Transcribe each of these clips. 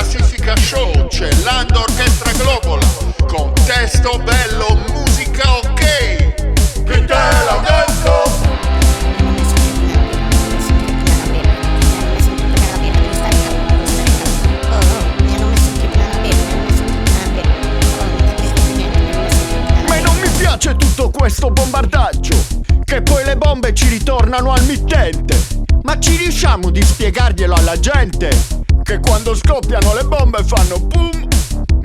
classifica show, c'è l'Ando Orchestra Global con testo bello, musica ok. Chi te l'ha detto? Ma non mi piace tutto questo bombardaggio, che poi le bombe ci ritornano al mittente. Ma ci riusciamo di spiegarglielo alla gente, che quando scoppiano le bombe fanno boom?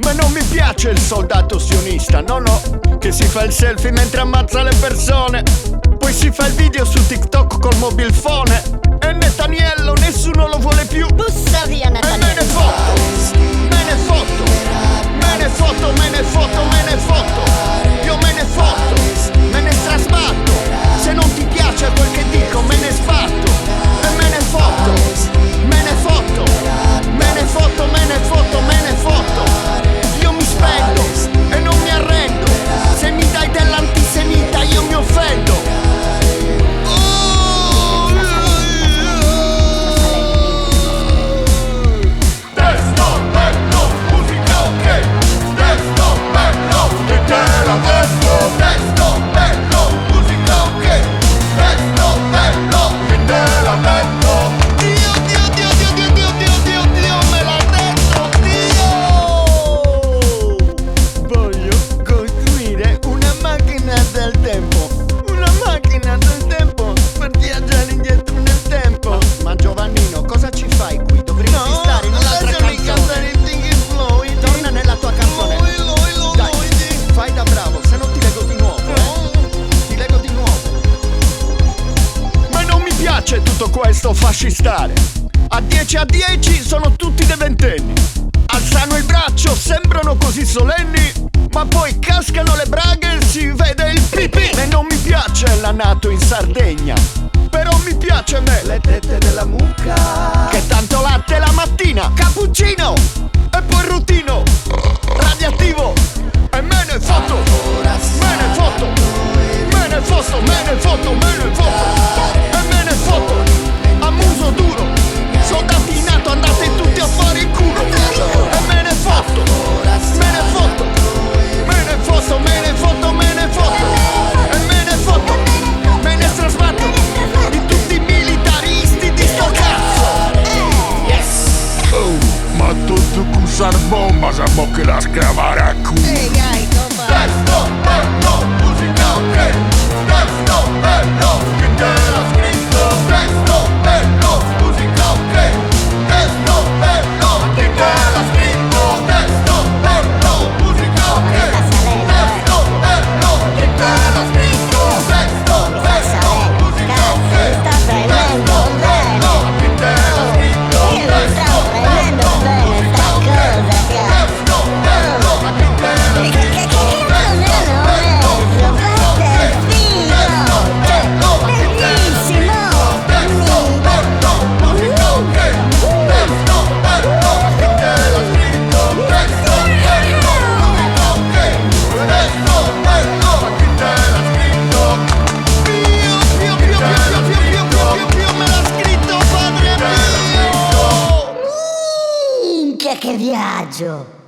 Ma non mi piace il soldato sionista, no, che si fa il selfie mentre ammazza le persone, poi si fa il video su TikTok col mobile phone. E Netanyahu nessuno lo vuole più. Bussa via E Netanyahu. me ne fotto, me ne fotto, me ne fotto, me ne fotto, me ne fotto. Io me ne fotto, me ne strasbatto. Se non ti piace quel che dico me ne sbatto. E me ne fotto, me ne fotto, me ne fotto, me ne fotto, me ne fotto. Io mi spendo e non mi arrendo. Se mi dai dell'antisemita io mi offendo. Testo bello, musica ok. Testo bello, chi te l'ha detto? Testo bello, musica ok. Testo bello, chi te l'ha detto? Dio, me l'ha detto, Dio! Voglio costruire una macchina del tempo. Una macchina del tempo per viaggiare indietro nel tempo. Ma Giovannino, cosa ci fai qui? Dovresti stare in un'altra canzone. Torna nella tua canzone. Dai, fai da bravo, se no ti leggo di nuovo, Ti leggo di nuovo. Ma non mi piace tutto questo fascistare. A 10 a 10 sono tutti dei ventenni. Alzano il braccio, sembrano così solenni, ma poi cascano le braghe e si vede il pipì. E non mi piace la NATO in Sardegna, però mi piace me le tette della mucca, che tanto latte la mattina, cappuccino e poi routino radioattivo. E me ne fotto, me ne fotto, me ne fotto, me ne fotto, me ne fotto. E me ne fotto a muso duro. Soldati in NATO, andate tutti a fare il culo. E me ne fotto, me ne fotto, me ne fotto, me ne fotto, me ne fotto. E me ne fotto, me ne strasbatto di tutti i militaristi di sto cazzo. Yes. Oh, ma tutto cusar bomba, sa mo che la scravare a culo. Testo bello, musica ok. Testo bello, chi te l'ha scritto? Testo bello, musica ok. Testo bello, chi te l'ha scritto? Testo bello, musica ok. Testo bello, chi te l'ha scritto? Testo bello, musica ok. Testo bello, chi te l'ha scritto? Testo bello, musica ok. Testo bello, chi te l'ha scritto? Minchia che viaggio!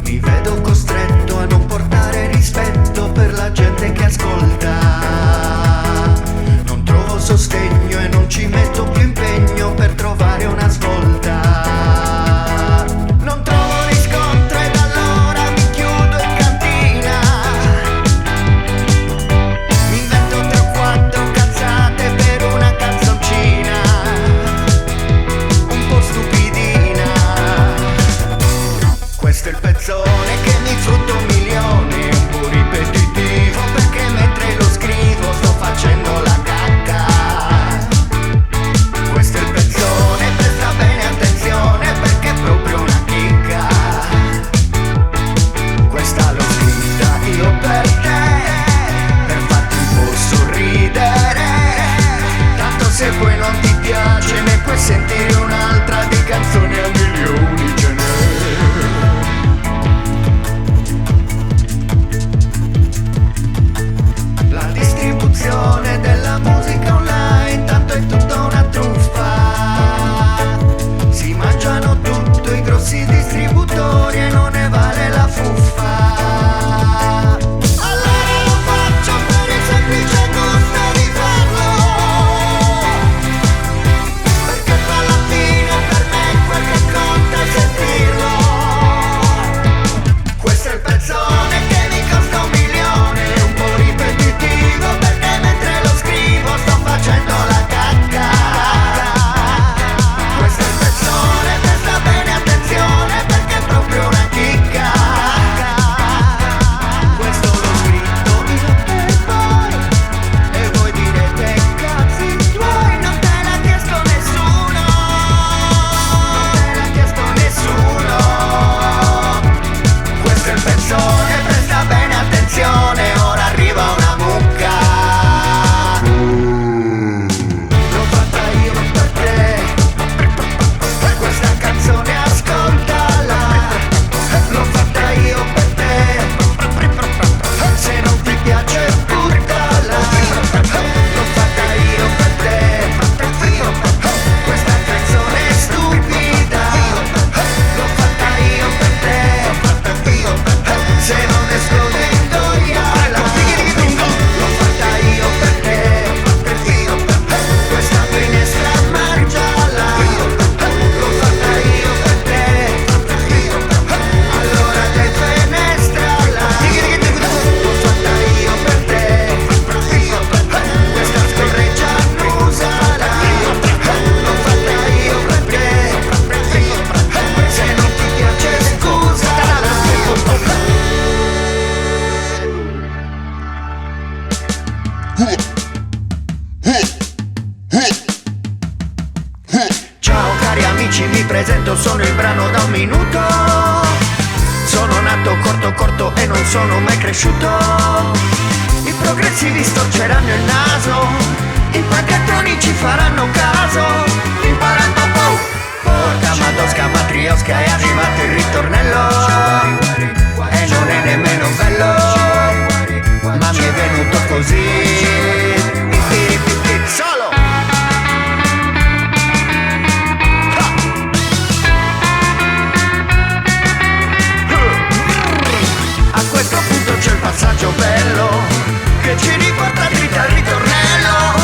Mi vedo costretto a non portare rispetto per la gente che ascolta. Non trovo sostegno e non ci metto più impegno per trovare una svolta. Non trovo riscontro ed allora mi chiudo in cantina. amici, mi presento, sono il brano da un minuto. Sono nato corto e non sono mai cresciuto. I progressivi storceranno il naso, i pancattoni ci faranno caso. Imparando porca madosca matriosca, è arrivato il ritornello. E non è nemmeno bello, ma mi è venuto così. Solo! A questo punto c'è il passaggio bello che ci riporta dritta al ritornello.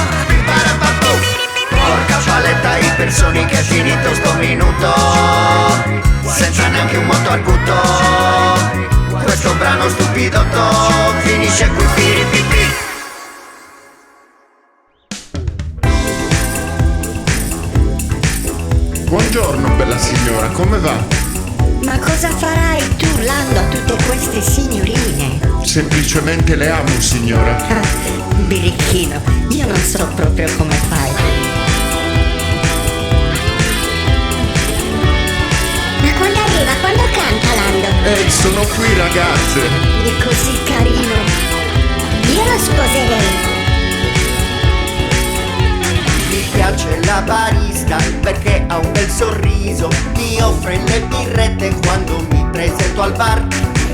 Porca paletta, i personi che è finito sto minuto senza neanche un moto al gutto. Questo brano stupidotto finisce qui piripipi. Buongiorno bella signora, come va? Ma cosa farai tu urlando a tutte queste signorine? Semplicemente le amo signora. Ah, birichino, io non so proprio come fai. Ma quando arriva? Quando canta Lando? Ehi, sono qui ragazze. È così carino. Io lo sposerei. Mi piace la barista perché ha un bel sorriso, mi offre le birrette quando mi presento al bar.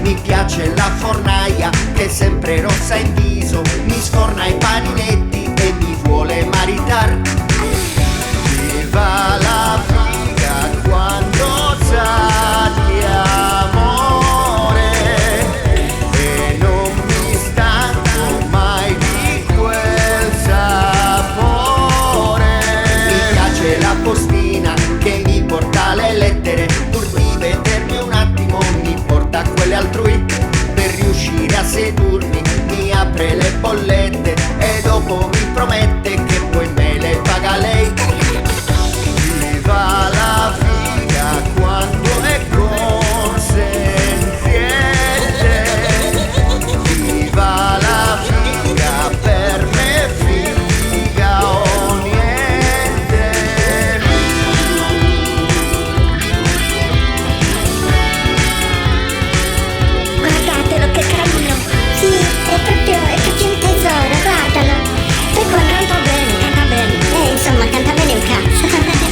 Mi piace la fornaia che è sempre rossa in viso, mi sforna i paninetti e mi vuole maritar. Viva la figa quando sa di amore e non mi stanco mai di quel sapore. Mi piace la postina che mi porta le lettere, pur di vedermi un attimo mi porta quelle altrui. Per riuscire a sedurmi mi apre le bollette e dopo mi promette che poi me le paga lei. Viva la figa quando è consenziente. Viva la figa, per me figa o niente. Guardatelo che carino. Sì, è proprio un tesoro, guardalo. Poi canta bene. Insomma, canta bene un cazzo.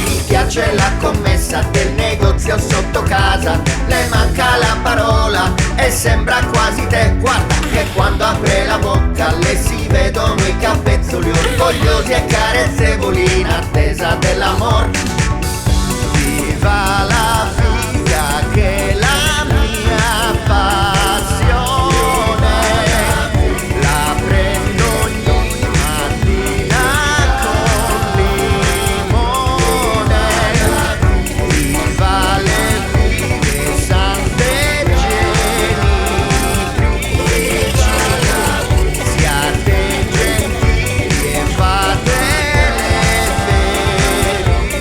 Mi piace la commessa del negozio sotto casa, le manca la parola e sembra quasi te. Guarda che quando apre la bocca le si vedono i capezzoli orgogliosi e carezzevoli in attesa dell'amor. Viva la figa che è la mia passione, la prendo ogni mattina con limone. Viva le fighe sante genitrici, siate gentili e fate le felici.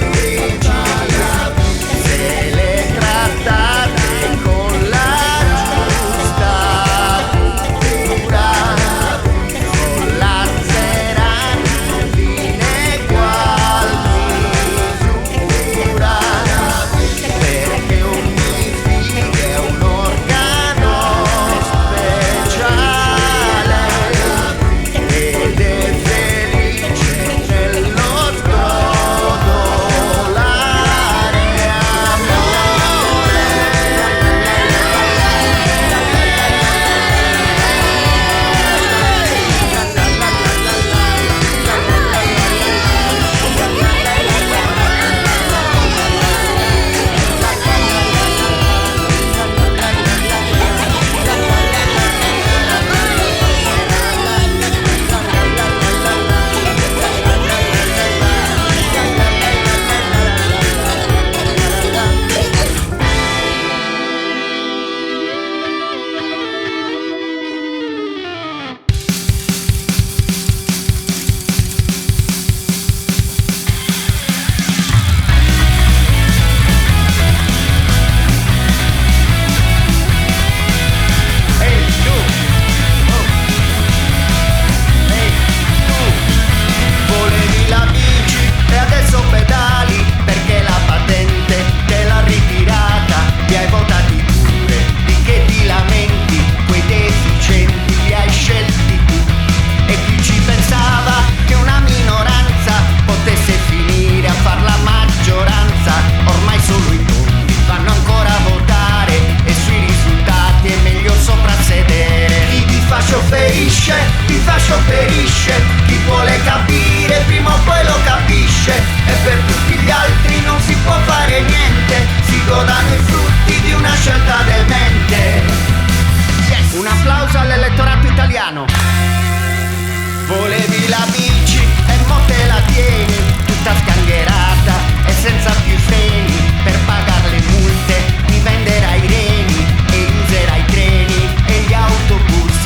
solo i conti vanno ancora a votare e sui risultati è meglio soprassedere. Chi di fascio ferisce, di fascio perisce, chi vuole capire prima o poi lo capisce, e per tutti gli altri non si può fare niente, si godano i frutti di una scelta demente. Yes. Un applauso all'elettorato italiano. Volevi la bici e mo te la tieni, tutta sgangherata e senza più freni, per pagare le multe mi venderai i reni e userai i treni e gli autobus.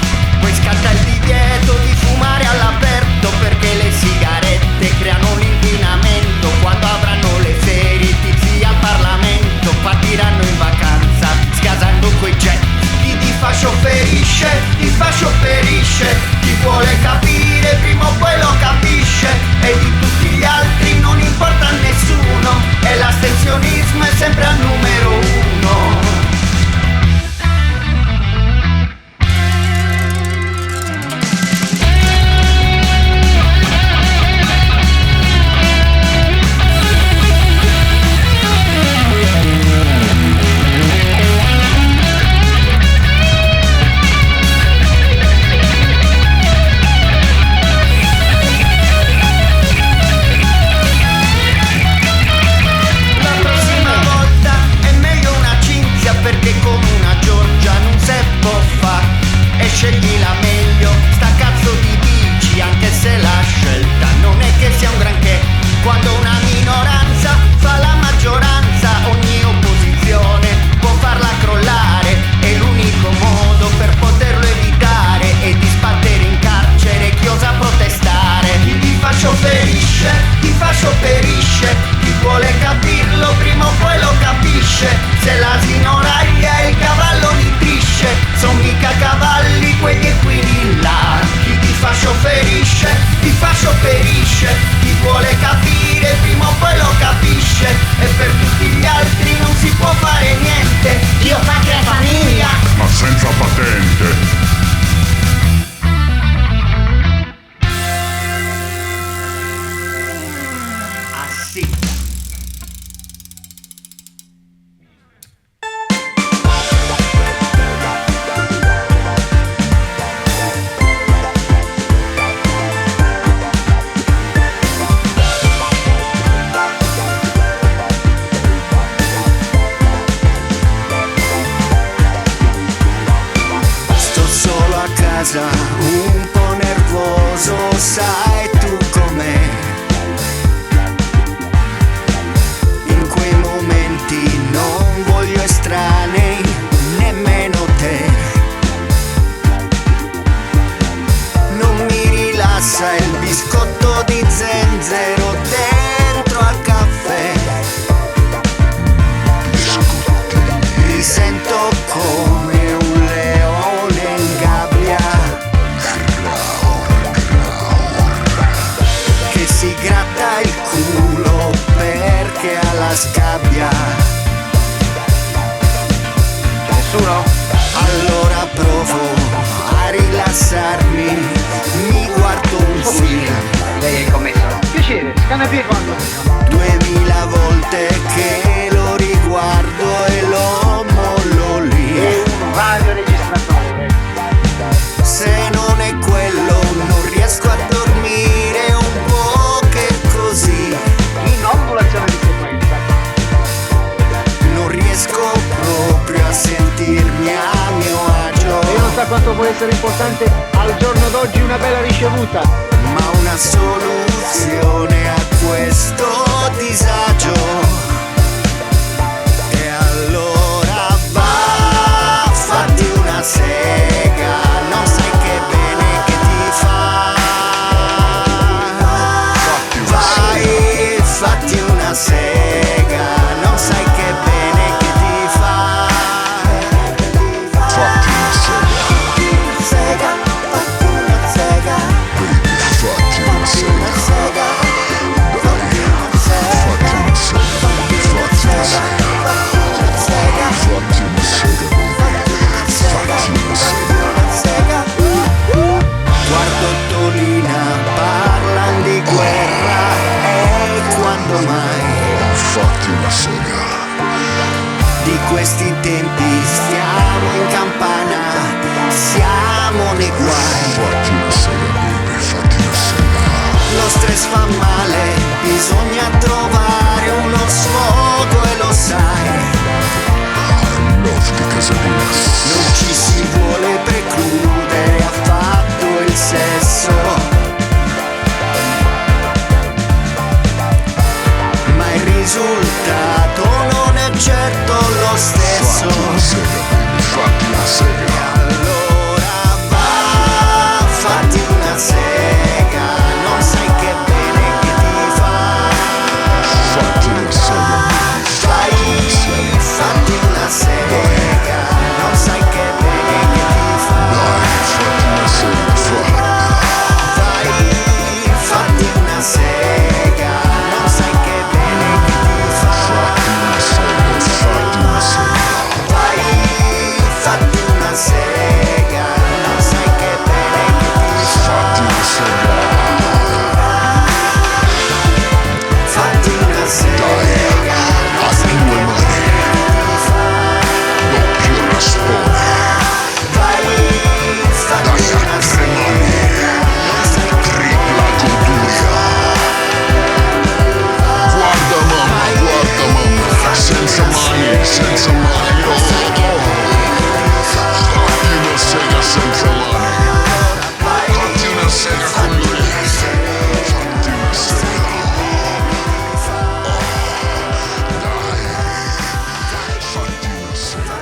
Poi scatta il divieto di fumare all'aperto, perché le sigarette creano l'inquinamento. Quando avranno le ferie i tizi al Parlamento partiranno in vacanza sgasando quei jet. Chi di fascio ferisce, di fascio perisce, chi vuole capire prima o poi lo capisce, e di tutti gli altri non importa a nessuno, e l'astensionismo è sempre al numero uno. Perché con una Giorgia non se può far, e scegli la meglio, sta cazzo di bici, anche se la scelta non è che sia un granché. Quando una minoranza fa la maggioranza, ogni opposizione può farla crollare, e l'unico modo per poterlo evitare è di sbattere in carcere chi osa protestare. Chi di fascio ferisce, di fascio perisce, chi vuole capirlo prima o poi lo capisce, se l'asino raglia e il cavallo nitrisce, son mica cavalli quegli equini là. Chi di fascio ferisce, di fascio perisce, chi vuole capire prima o poi lo capisce, e per tutti gli altri non si può fare niente. Io patria e famiglia, ma senza patente. ah sì. Un po' nervoso, sai tu com'è. In quei momenti non voglio estranei, nemmeno te. Non mi rilassa il biscotto di zenzero dentro al caffè. Mi sento come un leone in gabbia che si gratta il culo perché ha la scabbia. Nessuno? Allora provo a rilassarmi, mi guardo un film. Lei è il commesso? Piacere, scanapie quando? 2000 volte che lo riguardo e lo mollo lì. È un radioregistratore. Se non è quello non riesco a dormire, un po' che così. In ondulazione di frequenza. Non riesco proprio a sentirmi a mio agio. E non sa quanto può essere importante al giorno d'oggi una bella ricevuta. Ma una soluzione a questo disagio. E allora va, fatti una sega, non sai che bene che ti fa. Vai, fatti una sega, non sai che bene che ti fa. Fatti una sega, Sega, fatti una sega, baby, fatti una fatti una sega, sega, fatti una sega. fatti una sega. di questi tempi. Stiamo in campana, siamo nei guai. Fatti una sega, baby, fatti una sega. Lo stress fa male, bisogna trovare uno sfogo e lo sai. Love because of this. Non ci si vuole precludere affatto il sesso, ma il risultato non è certo lo stesso. Fatti una sega, baby, fatti una sega. Allora va, fatti una sega, non sai che bene che ti fa. Fatti una sega, baby, Vai, fatti una sega, non sai che bene che ti fa. fatti una sega, Vai, fatti una sega, non sai che bene che ti fa. fatti una sega. Vai, fatti una sega, non sai che bene che ti fa. Fatti una sega. Fatti una sega, non sai che bene che ti fa. Doppio raspone. Vai, fatti una sega, non sai che Tripla goduria. Guarda mamma, senza mani, senza mani. Oh. Fatti una sega senza mani. Fatti una sega con lui. Fatti una sega. Dai. Fatti una sega.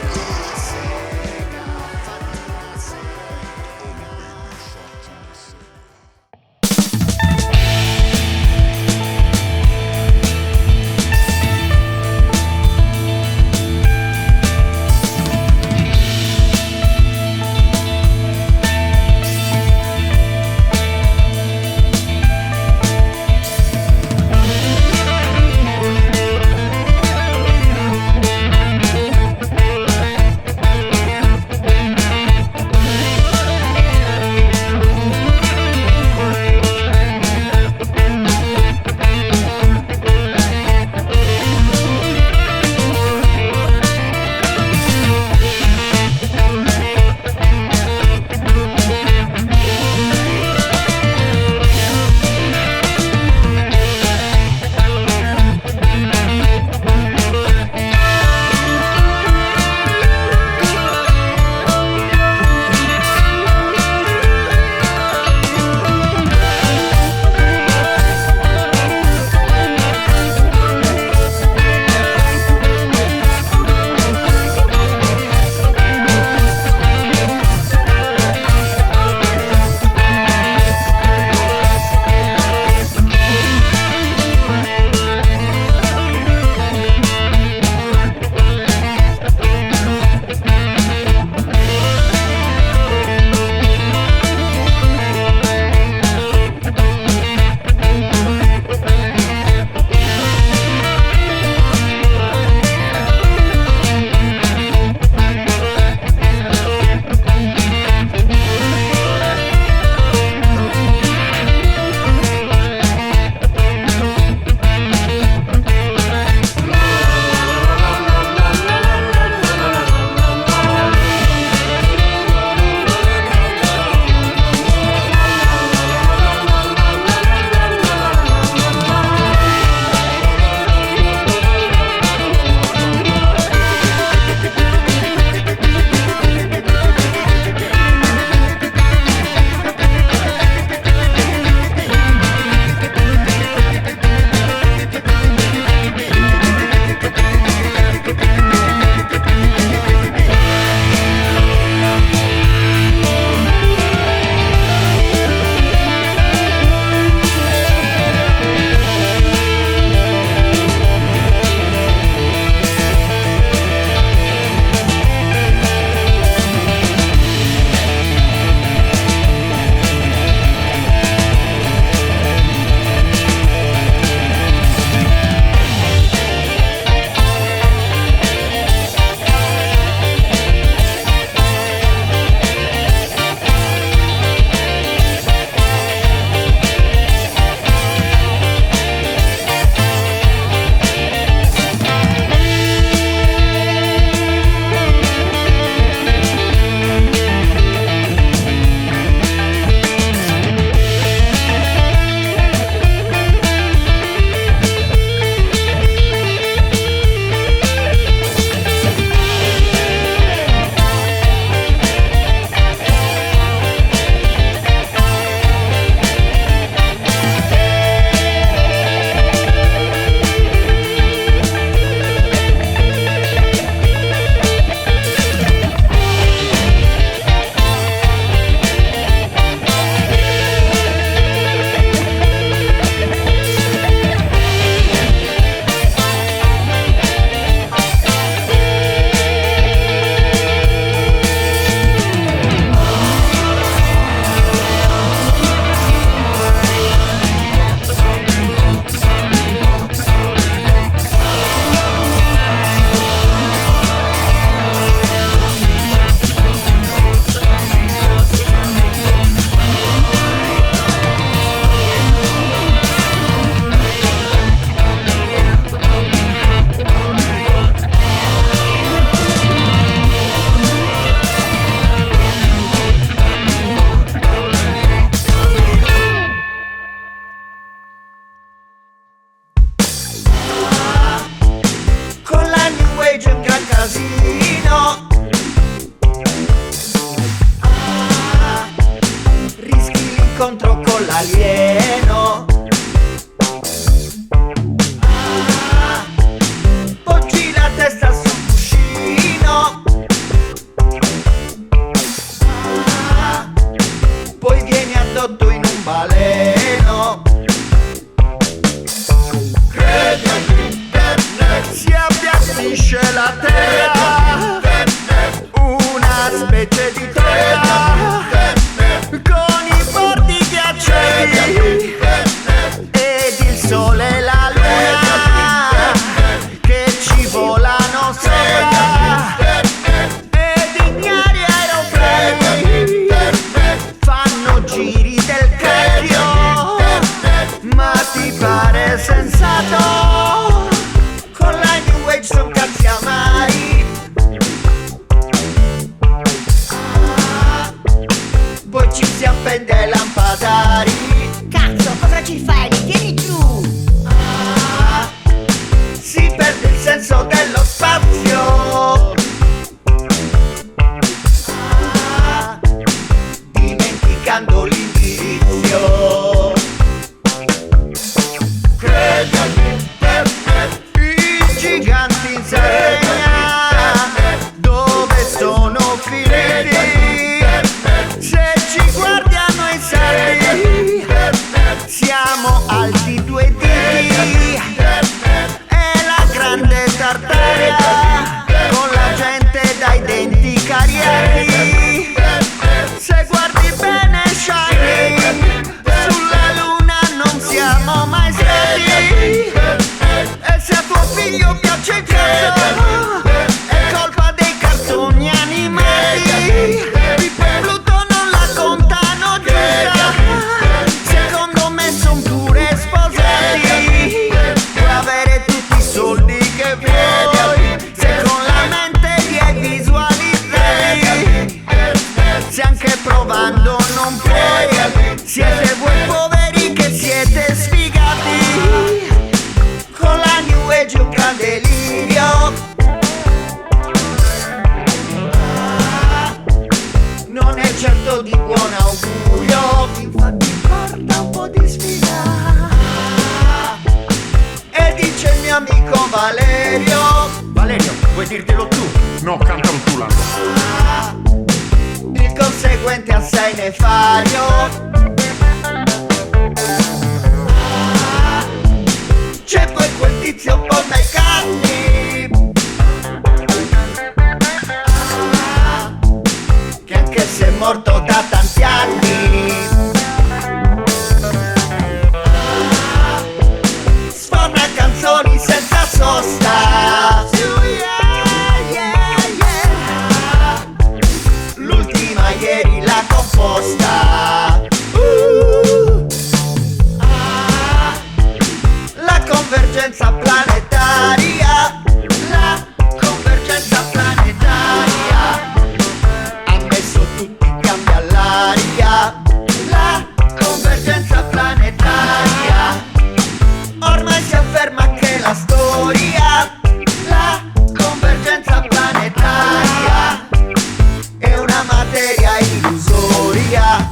colpisce la terra, una specie di torta con i bordi ghiacciati ed il sole e la luna che ci volano sopra ed ignari aeroplani fanno giri del cambio. Ma ti pare sensato con la New Age son cazzi amari? Poi ci si appende lampadari. Cazzo, cosa ci fai? Li tieni giù! Si perde il senso dello spazio, dimenticando l'indirizzo. I giganti in Sardegna dove sono finiti? Se ci guardiano i sardi siamo alti 2 diti. È la grande Tartaria con la gente dai denti cariati. Se guardi bene Shining, sulla luna non siamo mai stati. E se a tuo figlio piace il cazzo è colpa dei cartoni animati. Pluto non la contano giusta, secondo me son pure sposati. Puoi avere tutti i soldi che vuoi se con la mente li hai visualizzati. Se anche provando non puoi, siete voi poveri che siete sfigati. Con la New Age un gran delirio, non è certo di buon augurio, infatti porta un po' di sfiga. E dice il mio amico Valerio: Valerio, vuoi dirtelo tu? No, cantalo tu l'anno. il conseguente assai nefario. C'è poi quel tizio Paul McCartney che anche se è morto da tanti anni sforna canzoni senza sosta. L'ultima ieri l'ha composta. La convergenza planetaria, la convergenza planetaria ha messo tutti i cambi all'aria. La convergenza planetaria ormai si afferma che la storia. La convergenza planetaria è una materia illusoria.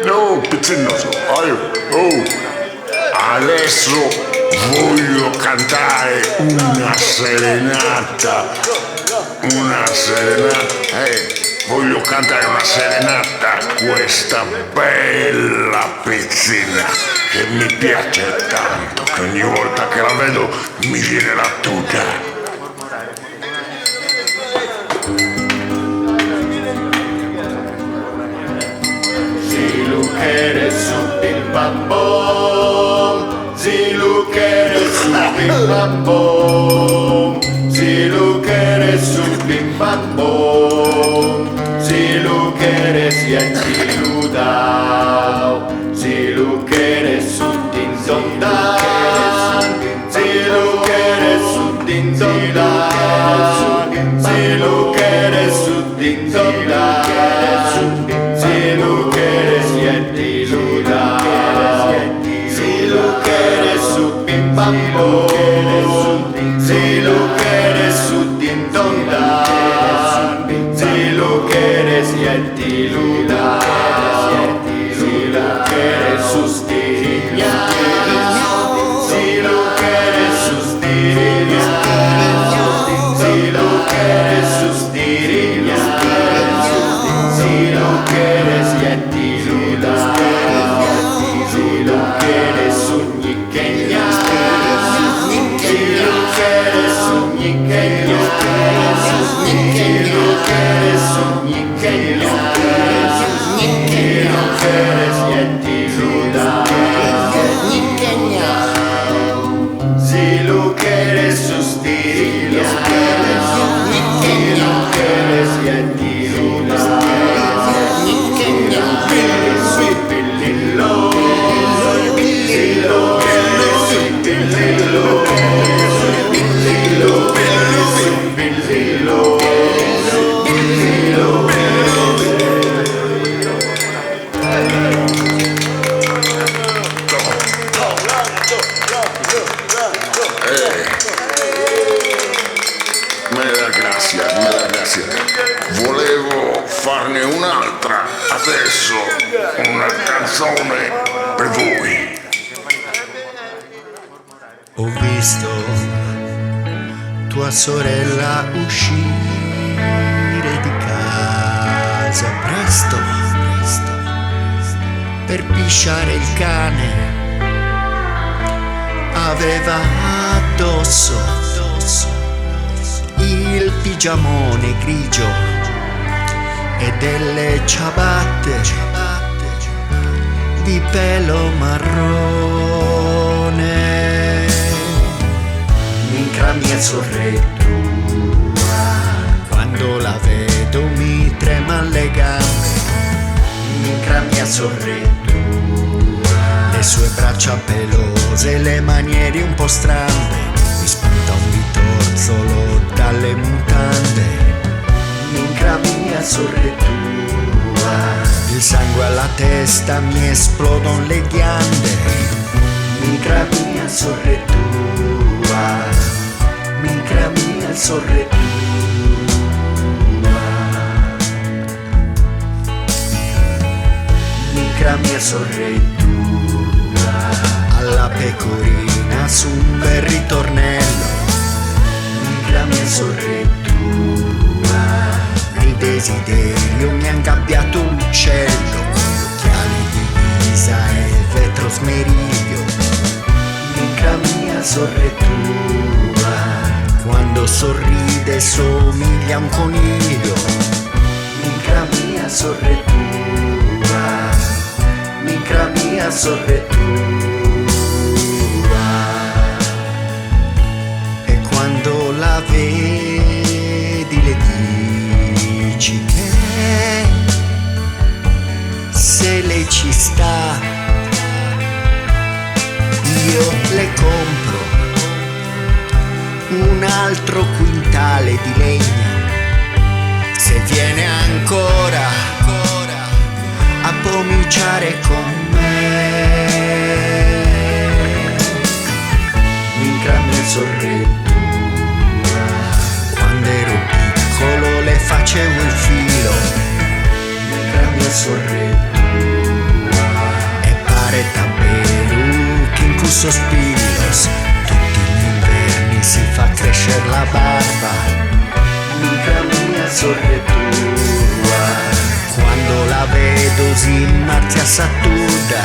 No, pizzinoso. Adesso voglio cantare una serenata. Voglio cantare una serenata a questa bella pizzina che mi piace tanto, che ogni volta che la vedo mi viene la tuta. Si lu quieres su pim pam bom, si lu quieres su pim pam bom, si lu quieres su pim pam bom, si lu quieres y enchiludao, si lu quieres su tin don dan, si lu quieres su tin don dan, si lu quieres su tin don dan, si lu quieres y enchiludao, si lu quieres su pim pam bom, si lu quieres su tin don dan, si lu quieres y enchiludao, si lu quieres sus tiñas, si lu quieres sus tiñas, si lu quieres sus tiñas, si lu quieres y enchiludao. Me da grazia. Volevo farne un'altra adesso, una canzone per voi. Ho visto tua sorella uscire di casa presto per pisciare il cane. Aveva addosso il pigiamone grigio e delle ciabatte di pelo marrone. Minchia mia sorrettua, quando la vedo mi treman le gambe. Minchia mia sorrettua, le sue braccia pelose, le maniere un po' strane. Mi spunta un vitorzolo dalle mutande. Minchia mia sorrettua, il sangue alla testa, mi esplodon le ghiande. Minchia mia sorrettua, minchia mia sorrettua. Minchia mia sorrettua, alla pecorina su un bel ritornello. Minchia mia sorrettua, il desiderio mi ha ingabbiato l'uccello con gli occhiali di ghisa e vetro smeriglio. Minchia mia sorrettua, quando sorride somiglia a un coniglio. Minchia mia sorrettua, minchia mia sorrettua. E quando la vedi le dici che se lei ci sta io le compro un altro quintale di legna, se viene ancora a pomiciare con me. Minchia mia sorrettua, quando ero piccolo le facevo il filo. Minchia mia sorrettua, e pare davvero che in cui sospiros tutti gli inverni si fa crescere la barba. Minchia mia sorrettua, quando la vedo si marcia satuda.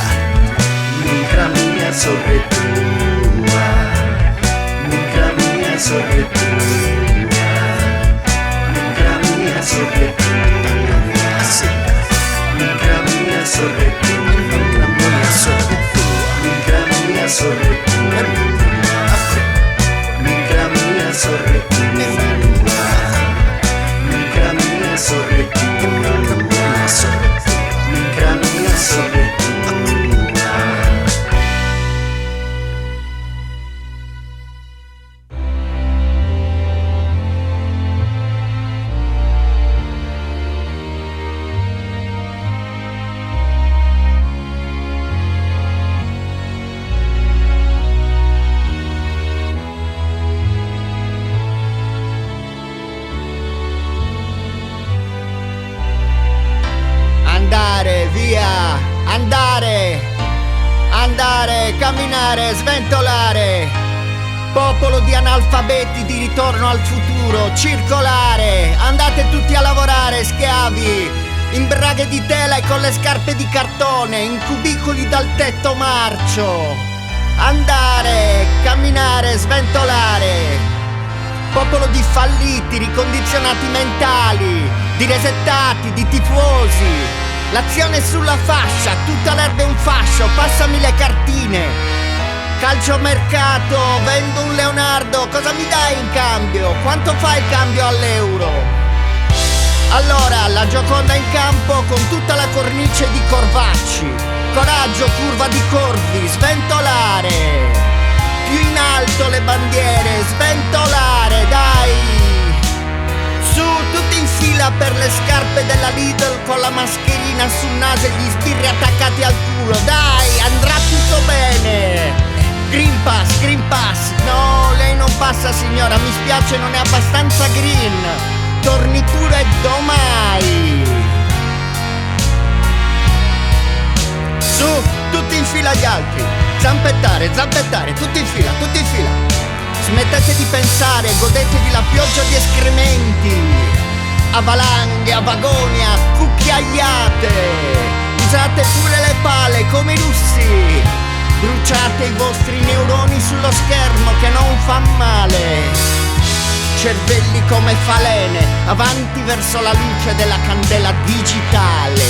Minchia mia sorrettua, minchia mia sorrettua, minchia mia sorrettua, minchia mia sorrettua, minchia mia sorrettua, minchia mia sorrettua, minchia mia sorrettua, minchia mia sorrettua. Andare via, andare, camminare, sventolare. Popolo di analfabeti di ritorno al futuro, circolare. Andate tutti a lavorare, schiavi, in braghe di tela e con le scarpe di cartone, in cubicoli dal tetto marcio. Andare, camminare, sventolare. Popolo di falliti, ricondizionati mentali, di resettati, di tifosi. L'azione è sulla fascia, tutta l'erba è un fascio, passami le cartine. Calciomercato, vendo un Leonardo, cosa mi dai in cambio? Quanto fa il cambio all'euro? Allora, la Gioconda in campo con tutta la cornice di Corvacci. Coraggio, curva di Corvi, sventolare. Più in alto le bandiere, sventolare, dai. Su tutti in fila per le scarpe della Lidl, con la mascherina sul naso e gli sbirri attaccati al culo. Dai, andrà tutto bene. Green Pass, no, lei non passa signora, mi spiace, non è abbastanza green. Torni pure domani. Su, tutti in fila gli altri. Zampettare, tutti in fila. Smettete di pensare, godetevi la pioggia di escrementi. A valanghe, a vagoni, a cucchiaiate. Usate pure le pale come i russi. Bruciate i vostri neuroni sullo schermo che non fa male. Cervelli come falene, avanti verso la luce della candela digitale.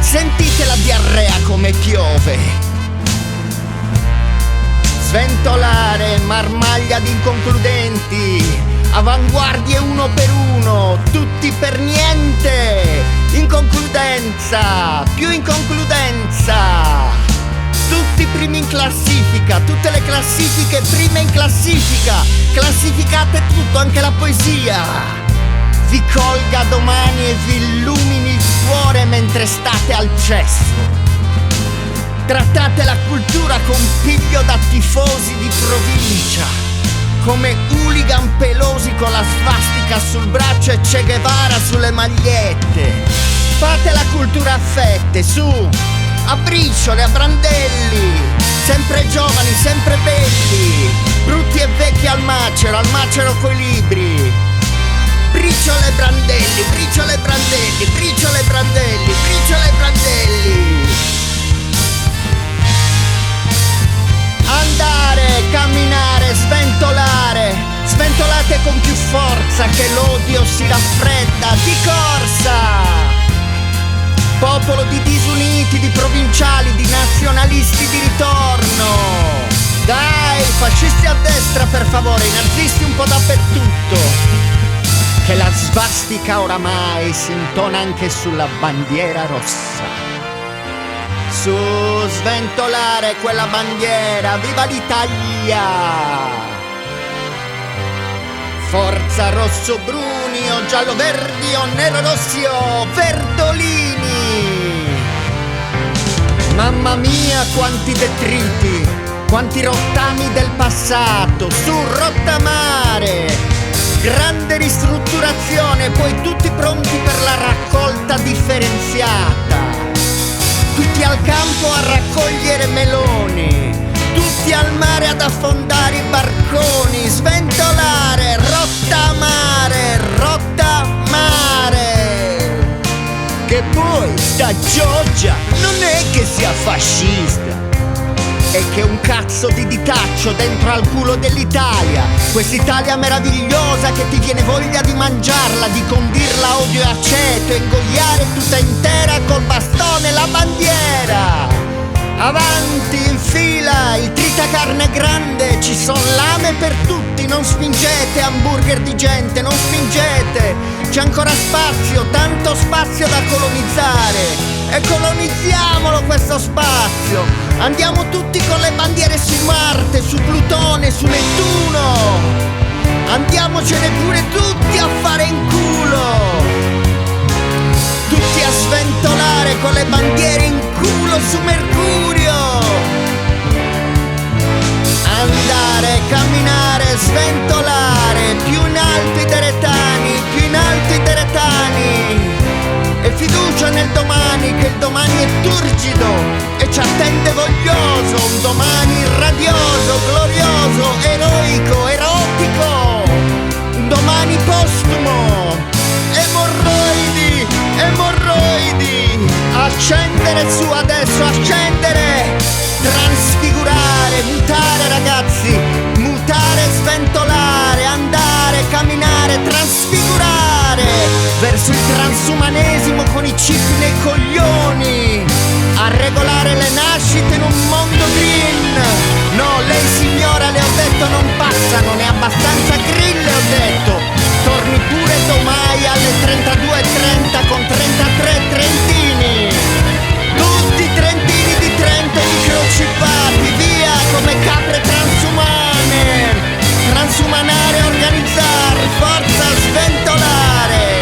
Sentite la diarrea come piove. Sventolare, marmaglia di inconcludenti. Avanguardie uno per uno, tutti per niente. Inconcludenza, più inconcludenza. Tutti primi in classifica, tutte le classifiche prime in classifica. Classificate tutto, anche la poesia. Vi colga domani e vi illumini il cuore mentre state al cesso. Trattate la cultura con piglio da tifosi di provincia, come hooligan pelosi con la svastica sul braccio e Che Guevara sulle magliette. Fate la cultura a fette, su, a briciole, a brandelli, sempre giovani, sempre belli, brutti e vecchi al macero coi libri. Briciole e brandelli, briciole e brandelli, briciole e brandelli, briciole e brandelli. Andare, camminare, sventolare. Sventolate con più forza che l'odio si raffredda. Di corsa! Popolo di disuniti, di provinciali, di nazionalisti di ritorno. Dai, fascisti a destra per favore, i nazisti un po' dappertutto. Che la svastica oramai si intona anche sulla bandiera rossa. Su, sventolare quella bandiera, viva l'Italia! Forza rosso-bruni o giallo-verdi o nero-rossi o verdolini. Mamma mia quanti detriti, quanti rottami del passato, su rottamare. Grande ristrutturazione, poi tutti pronti per la raccolta differenziata. Tutti al campo a raccogliere meloni, tutti al mare ad affondare i barconi. Sventolare, rottamare, rottamare. Che poi sta Giorgia non è che sia fascista, è che un cazzo di ditaccio dentro al culo dell'Italia. Quest'Italia meravigliosa che ti viene voglia di mangiarla, di condirla a odio e aceto e ingoiare tutta intera col bastone la bandiera. Avanti, in fila, il tritacarne grande, ci son lame per tutti, non spingete, hamburger di gente, non spingete, c'è ancora spazio, tanto spazio da colonizzare, e colonizziamolo questo spazio, andiamo tutti con le bandiere su Marte, su Plutone, su Nettuno, andiamocene pure tutti a fare in culo. Tutti a sventolare con le bandiere in culo su Mercurio. Andare, camminare, sventolare, più in alto i deretani, più in alto i deretani. E fiducia nel domani, che il domani è turgido e ci attende voglioso. Un domani radioso, glorioso, eroico, erotico. Un domani postumo. Emorroidi, emorroidi. Accendere su adesso, accendere. Trasfigurare, mutare ragazzi. Mutare, sventolare, andare, camminare, trasfigurare. Verso il transumanesimo con i chip nei coglioni. A regolare le nascite in un mondo green. No, lei signora le ho detto non passa, non è abbastanza green le ho detto. Torni pure domani alle 32:30 con 33 trentini. Tutti trentini di Trento microchippati, via come capre transumane. Transumanare, organizzare, forza sventolare.